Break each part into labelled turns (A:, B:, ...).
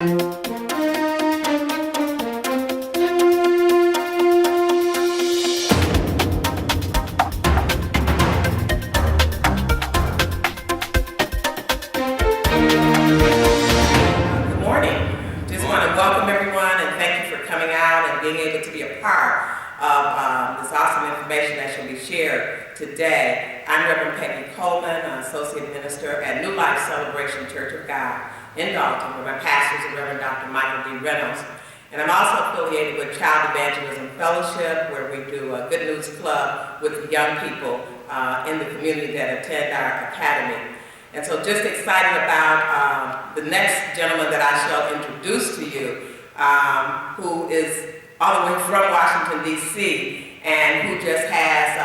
A: Today, I'm Reverend Peggy Coleman, Associate Minister at New Life Celebration Church of God in Dalton, where my pastor is Reverend Dr. Michael D. Reynolds. And I'm also affiliated with Child Evangelism Fellowship, where we do a Good News Club with the young people in the community that attend our academy. And so just excited about the next gentleman that I shall introduce to you, who is all the way from Washington, D.C., and who just has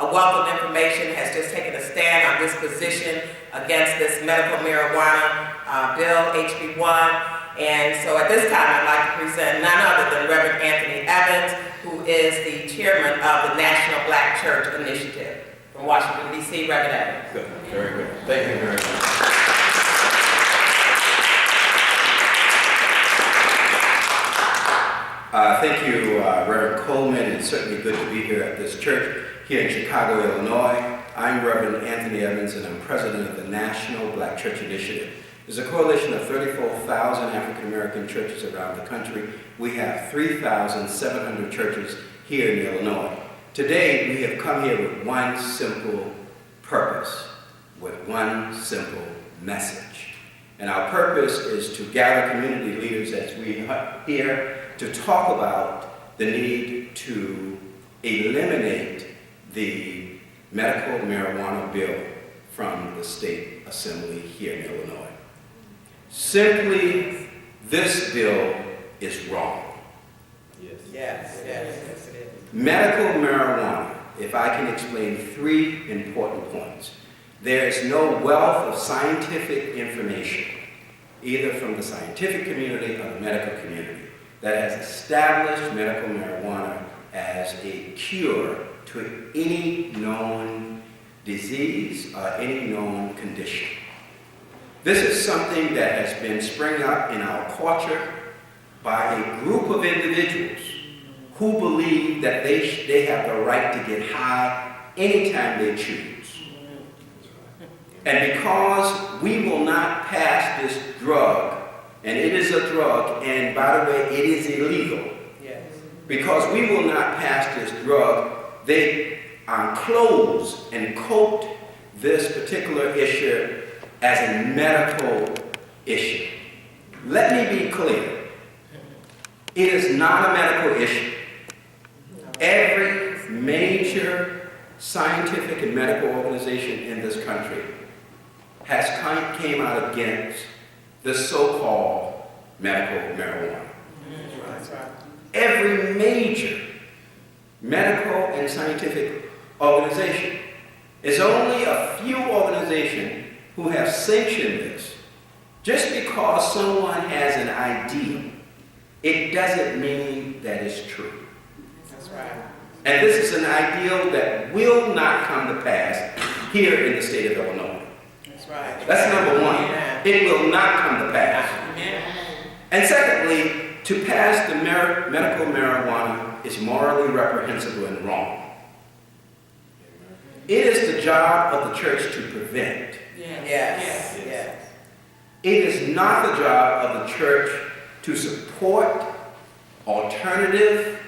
A: a wealth of information, has just taken a stand on this position against this medical marijuana bill, HB 1. And so at this time, I'd like to present none other than Reverend Anthony Evans, who is the chairman of the National Black Church Initiative from Washington, D.C. Reverend Evans.
B: Good. Very good. Thank you very much. Thank you, Reverend Coleman. It's certainly good to be here at this church here in Chicago, Illinois. I'm Reverend Anthony Evans, and I'm president of the National Black Church Initiative. It's a coalition of 34,000 African-American churches around the country. We have 3,700 churches here in Illinois. Today, we have come here with one simple purpose, with one simple message. And our purpose is to gather community leaders as we are here to talk about the need to eliminate the medical marijuana bill from the state assembly here in Illinois. Simply, this bill is wrong.
A: Yes, it is.
B: Medical marijuana, if I can explain 3 important points. There is no wealth of scientific information, either from the scientific community or the medical community, that has established medical marijuana as a cure to any known disease or any known condition. This is something that has been springing up in our culture by a group of individuals who believe that they have the right to get high anytime they choose. And because we will not pass this drug, and it is a drug, and by the way, it is illegal.
A: Yes.
B: Because we will not pass this drug, they close and coat this particular issue as a medical issue. Let me be clear. It is not a medical issue. Every major scientific and medical organization in this country has came out against this so-called medical marijuana.
A: That's right.
B: Every major medical and scientific organization. It's only a few organizations who have sanctioned this. Just because someone has an ideal, it doesn't mean that it's true.
A: That's right.
B: And this is an ideal that will not come to pass here in the state of Illinois.
A: That's right.
B: That's number one.
A: Amen.
B: It will not come to pass.
A: Amen.
B: And secondly, to pass the medical marijuana is morally reprehensible and wrong. It is the job of the church to prevent.
A: Yes.
B: It is not the job of the church to support alternative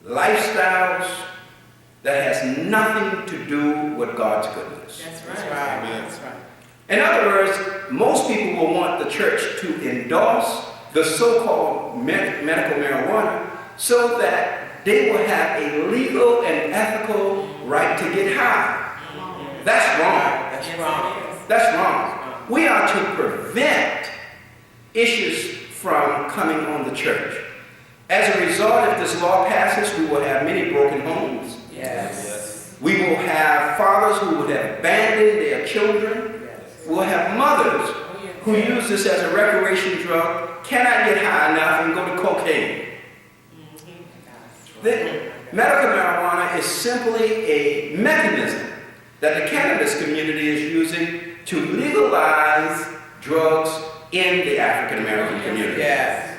B: lifestyles that has nothing to do with God's goodness.
A: That's right. That's right.
B: In other words, most people will want the church to endorse the so-called medical marijuana so that they will have a legal and ethical right to get high. That's wrong.
A: That's wrong.
B: That's wrong. We are to prevent issues from coming on the church. As a result, if this law passes, we will have many broken homes.
A: Yes.
B: We will have fathers who would have abandoned their children.
A: Yes.
B: We'll have mothers who use this as a recreation drug, cannot get high enough and go to cocaine. The medical marijuana is simply a mechanism that the cannabis community is using to legalize drugs in the African American community.
A: Yes.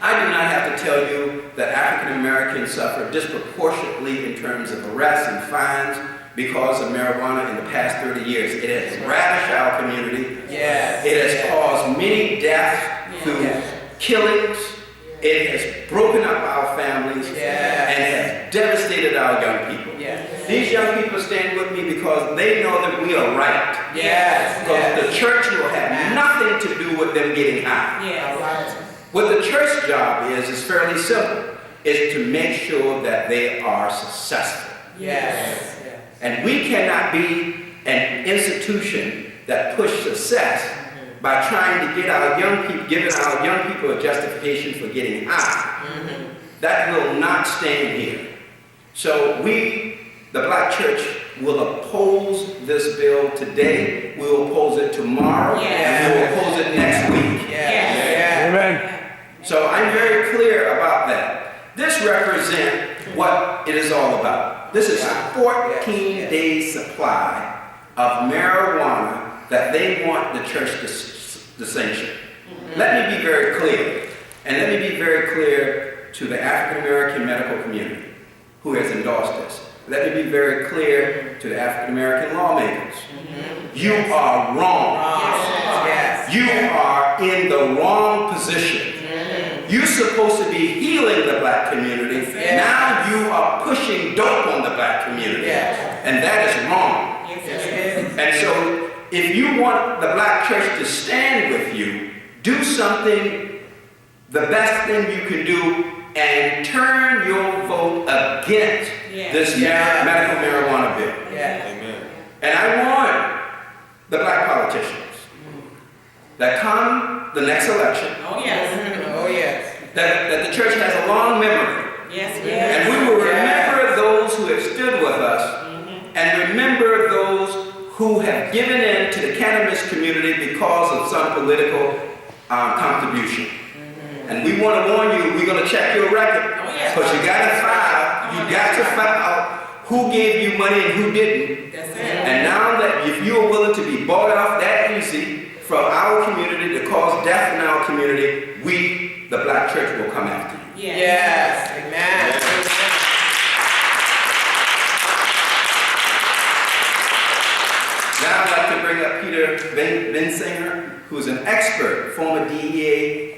B: I do not have to tell you that African Americans suffer disproportionately in terms of arrests and fines because of marijuana in the past 30 years. It has ravaged our community.
A: Yes.
B: It has caused many deaths through killings. It has broken up our families and has devastated our young people.
A: Yes.
B: These young people stand with me because they know that we are right.
A: Yes.
B: Because the church will have nothing to do with them getting high.
A: Yes.
B: What the church's job is fairly simple. Is to make sure that they are successful.
A: Yes.
B: And we cannot be an institution that pushes success by trying to get our young people, giving our young people a justification for getting high. That will not stand here. So we, the Black Church, will oppose this bill today. We will oppose it tomorrow. And we will oppose it next week.
C: Amen.
B: So I'm very clear about that. This represents what it is all about. This is a 14-day supply of marijuana that they want the church to sanction. Let me be very clear, and let me be very clear to the African American medical community who has endorsed this. Let me be very clear to the African American lawmakers. You are wrong. You are in the wrong position. You're supposed to be healing the black community. Now you are pushing dope on the black community. And that is wrong. And so if you want the black church to stand with you, do something, the best thing you can do, and turn your vote against this medical marijuana bill. And I warn the black politicians that come the next election, that the church has a long memory. And we will remember those who have stood with us and remember those who have given in to the cannabis community because of some political contribution. And we want to warn you, we're going to check your record. Because you got to file who gave you money and who didn't. And now that if you are willing to be bought off that easy from our community to cause death in our community, we, the black church, will come after you.
A: Amen.
B: Now I'd like to bring up Peter Bensinger, who's an expert, former DEA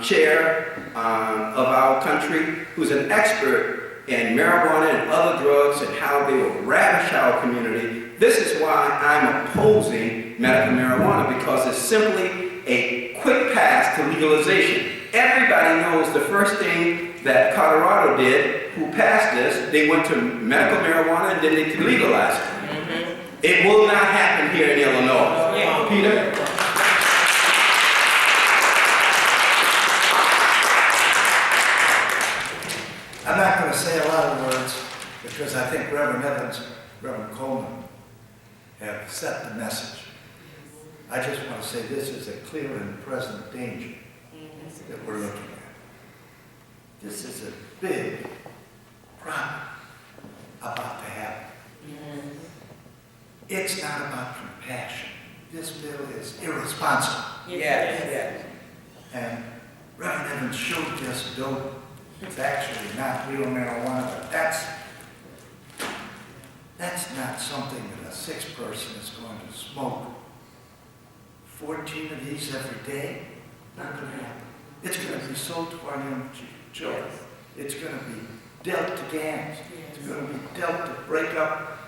B: chair of our country, who's an expert in marijuana and other drugs and how they will ravage our community. This is why I'm opposing medical marijuana, because it's simply a quick pass to legalization. Everybody knows the first thing that Colorado did, who passed this, they went to medical marijuana and then they legalized it. It will not happen here in Illinois. Peter?
D: I'm not going to say a lot of words because I think Reverend Evans, Reverend Coleman have set the message. I just want to say this is a clear and present danger that we're looking at. This is a big problem about to happen. It's not about compassion. This bill is irresponsible. And Reverend Evans showed just dope. It's actually not real marijuana, but that's not something that a sick person is going to smoke. 14 of these every day, not going to happen. It's going to be sold to our young children. It's going to be dealt to gangs. It's going to be dealt to break up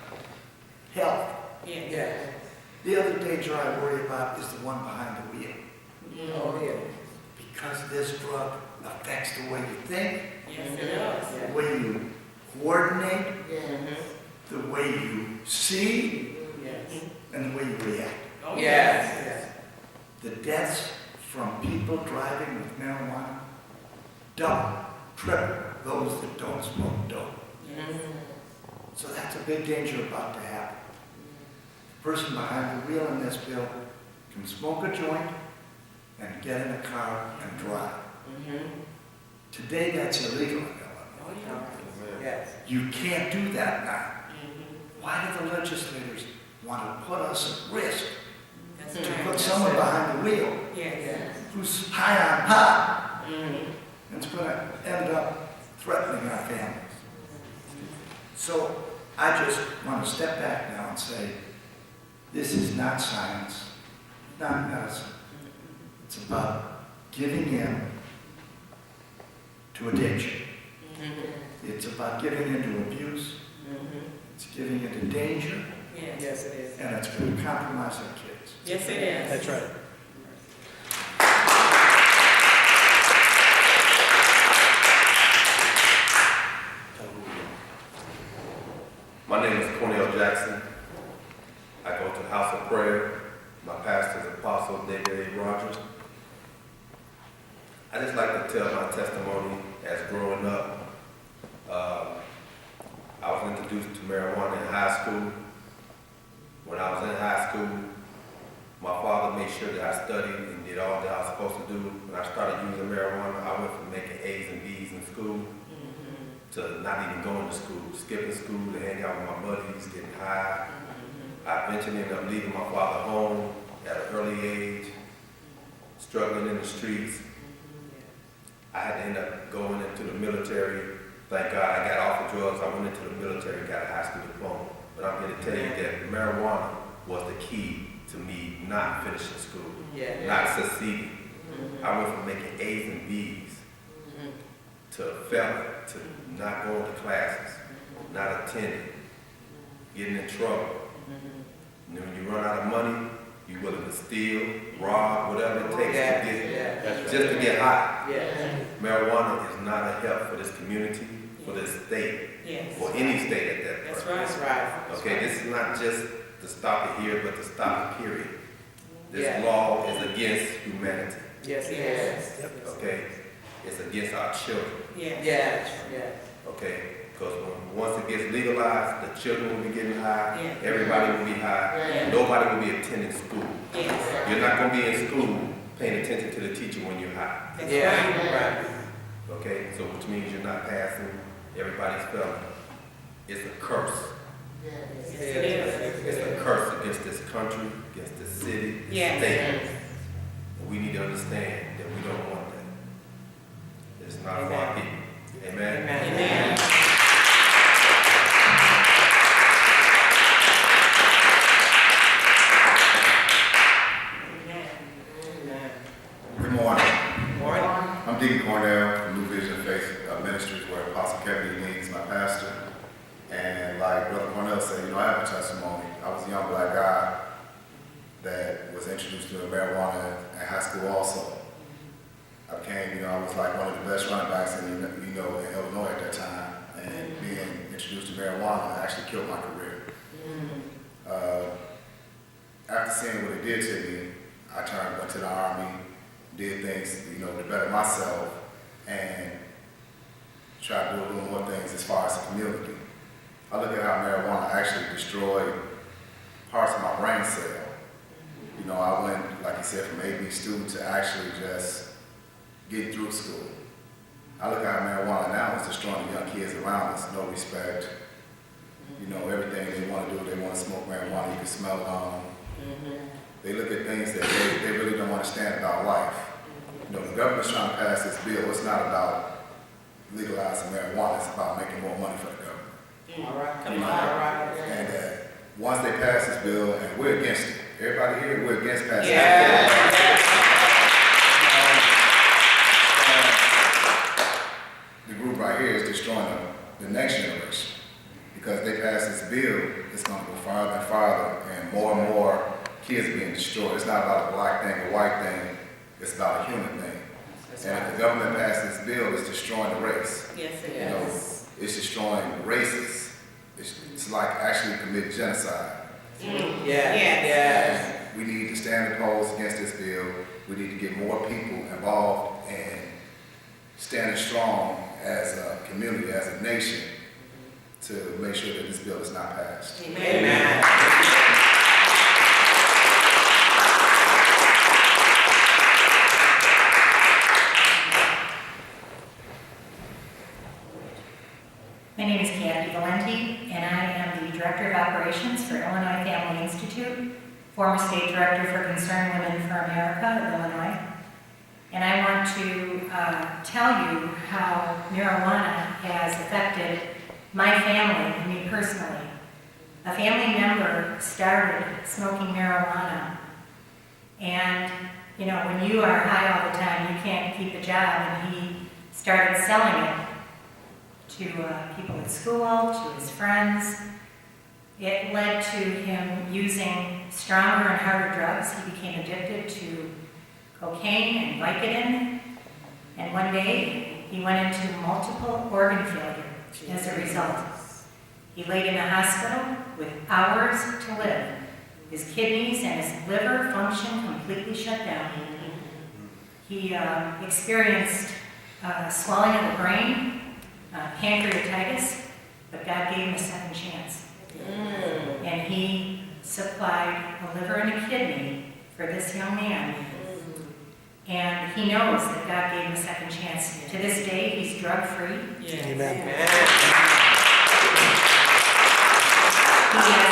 D: health. The other danger I worry about is the one behind the wheel. Because this drug affects the way you think, the way you coordinate, the way you see, and the way you react. The deaths from people driving with marijuana double, triple those that don't smoke dope. So that's a big danger about to happen. The person behind the wheel in this bill can smoke a joint and get in a car and drive. Today that's illegal in Illinois. You can't do that now. Why do the legislators want to put us at risk to put someone behind the wheel
A: Yes.
D: who's high on pot,
A: Mhm.
D: and it's going to end up threatening our families. So I just want to step back now and say, this is not science, not medicine. It's about giving in to addiction.
A: Mhm.
D: It's about giving into abuse.
A: Mhm.
D: It's giving into danger,
A: Yes, it is.
D: and it's going to compromise our kids.
A: Yes, it is.
C: That's right.
E: My name is Cornell Jackson. I go to House of Prayer. My pastor is Apostle David A. Rogers. I just like to tell my testimony as growing up. I was introduced to marijuana in high school. When I was in high school, my father made sure that I studied and did all that I was supposed to do. When I started using marijuana, I went from making A's and B's in school to not even going to school, skipping school to hang out with my buddies, getting high. I eventually ended up leaving my father home at an early age, struggling in the streets. I had to end up going into the military. Thank God I got off of drugs. I went into the military and got a high school diploma. But I'm here to tell you that marijuana was the key to me not finishing school, not succeeding. I went from making A's and B's to failing, to not going to classes, not attending, getting in trouble. And then when you run out of money, you're willing to steal, rob, whatever it takes
A: Yes.
E: just to get high.
A: Yes.
E: Marijuana is not a help for this community, for this state,
A: Yes.
E: for any state at that
A: That's
E: point.
A: right. That's right.
E: Okay, this is not just to stop it here, but to stop it, period. This
A: Yeah.
E: law is against humanity,
A: Yes, it is.
E: okay? It's against our children,
A: Yes. Yes.
E: okay? Because once it gets legalized, the children will be getting high,
A: Yeah.
E: everybody will be high,
A: Yeah.
E: nobody will be attending school.
A: Yes.
E: You're not going to be in school paying attention to the teacher when you're high,
A: That's right.
E: okay? So which means you're not passing, everybody's failing. It's a curse.
A: Yes, it is.
E: It's a curse against this country, against this city, this
A: Yes.
E: state. And we need to understand that we don't want that. It's not for our people. Amen?
A: Amen.
F: Good morning.
A: Morning.
F: I'm Deacon Cornell from New Vision Faith Ministries, where Apostle Kevin Leeds, my pastor. And like Brother Cornell said, I have a testimony. I was a young black guy that was introduced to marijuana in high school also. I became, I was like one of the best running backs in, in Illinois at that time. And being introduced to marijuana actually killed my career. After seeing what it did to me, I went to the Army, did things, to better myself, and tried to do a little more things as far as the community. I look at how marijuana actually destroyed parts of my brain cell. I went, like you said, from AB student to actually just getting through school. I look at how marijuana now is destroying the young kids around us, no respect. Everything they want to do, they want to smoke marijuana, you can smell it on them. They look at things that they really don't understand about life. The government's trying to pass this bill. It's not about legalizing marijuana. It's about making more money for the government.
A: All right. Come on. All right.
F: And once they pass this bill, and we're against it. Everybody here, we're against passing
A: Yeah.
F: the group right here is destroying the next generation. Because they pass this bill, it's going to go farther and farther, and more kids being destroyed. It's not about a black thing, a white thing. It's about a human thing. And if the government passes this bill, it's destroying the race.
A: Yes, it is.
F: It's destroying races. It's like actually committing genocide.
A: Yes.
F: We need to stand opposed against this bill. We need to get more people involved and standing strong as a community, as a nation, to make sure that this bill is not passed.
A: Amen.
G: My name is Kathy Valenti, and I am the Director of Operations for Illinois Family Institute.
C: former state director for Concerned Women for America of Illinois. And I want to tell you how marijuana has affected my family and me personally. A family member started smoking marijuana, and you know, when you are high all the time, you can't keep a job, and he started selling it to people at school, to his friends. It led to him using stronger and harder drugs. He became addicted to cocaine and Vicodin, and one day he went into multiple organ failure as a result. He laid in a hospital with hours to live. His kidneys and his liver function completely shut down. He experienced swelling of the brain, pancreatitis, but God gave him a second chance. And he supplied a liver and a kidney for this young man. And he knows that God gave him a second chance. To this day, he's drug-free. He has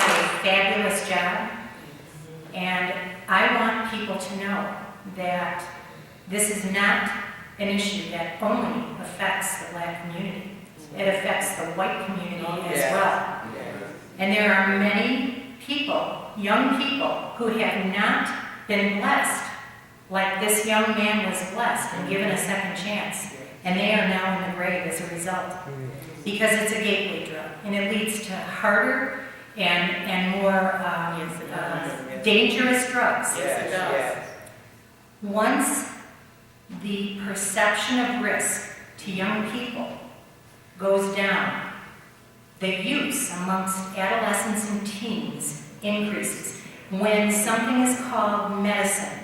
C: a fabulous job. And I want people to know that this is not an issue that only affects the Black community. It affects the white community as well. And there are many people, young people, who have not been blessed like this young man was blessed and given a second chance. And they are now in the grave as a result. Because it's a gateway drug, and it leads to harder and more dangerous drugs. Once the perception of risk to young people goes down, the use amongst adolescents and teens increases. When something is called medicine,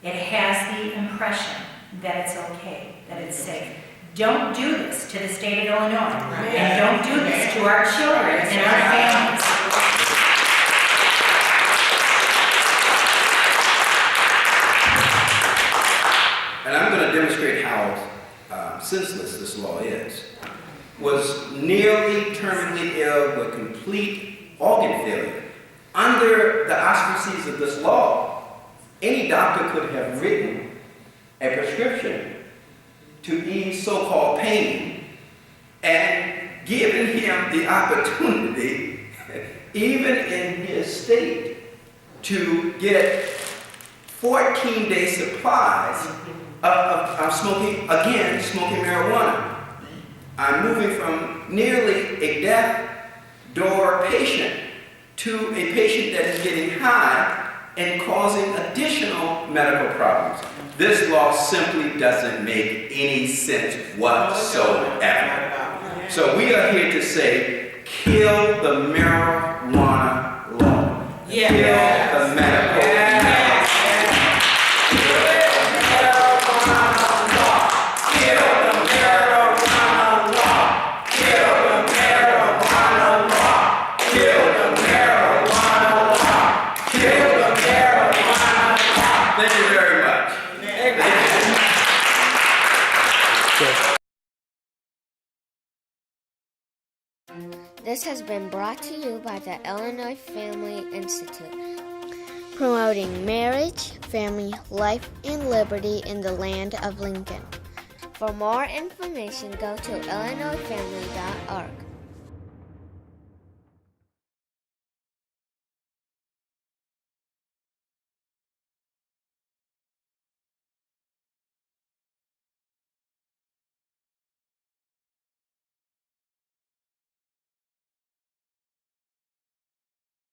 C: it has the impression that it's okay, that it's safe. Don't do this to the state of Illinois, and don't do this to our children and our families.
B: And I'm going to demonstrate how senseless this law is. Was nearly terminally ill with complete organ failure. Under the auspices of this law, any doctor could have written a prescription to ease so-called pain and given him the opportunity, even in his state, to get 14-day supplies of smoking marijuana. I'm moving from nearly a death door patient to a patient that is getting high and causing additional medical problems. This law simply doesn't make any sense whatsoever. So we are here to say, kill the marijuana law. Kill the medical marijuana. Thank you very much.
G: This has been brought to you by the Illinois Family Institute, promoting marriage, family, life, and liberty in the land of Lincoln. For more information, go to illinoisfamily.org.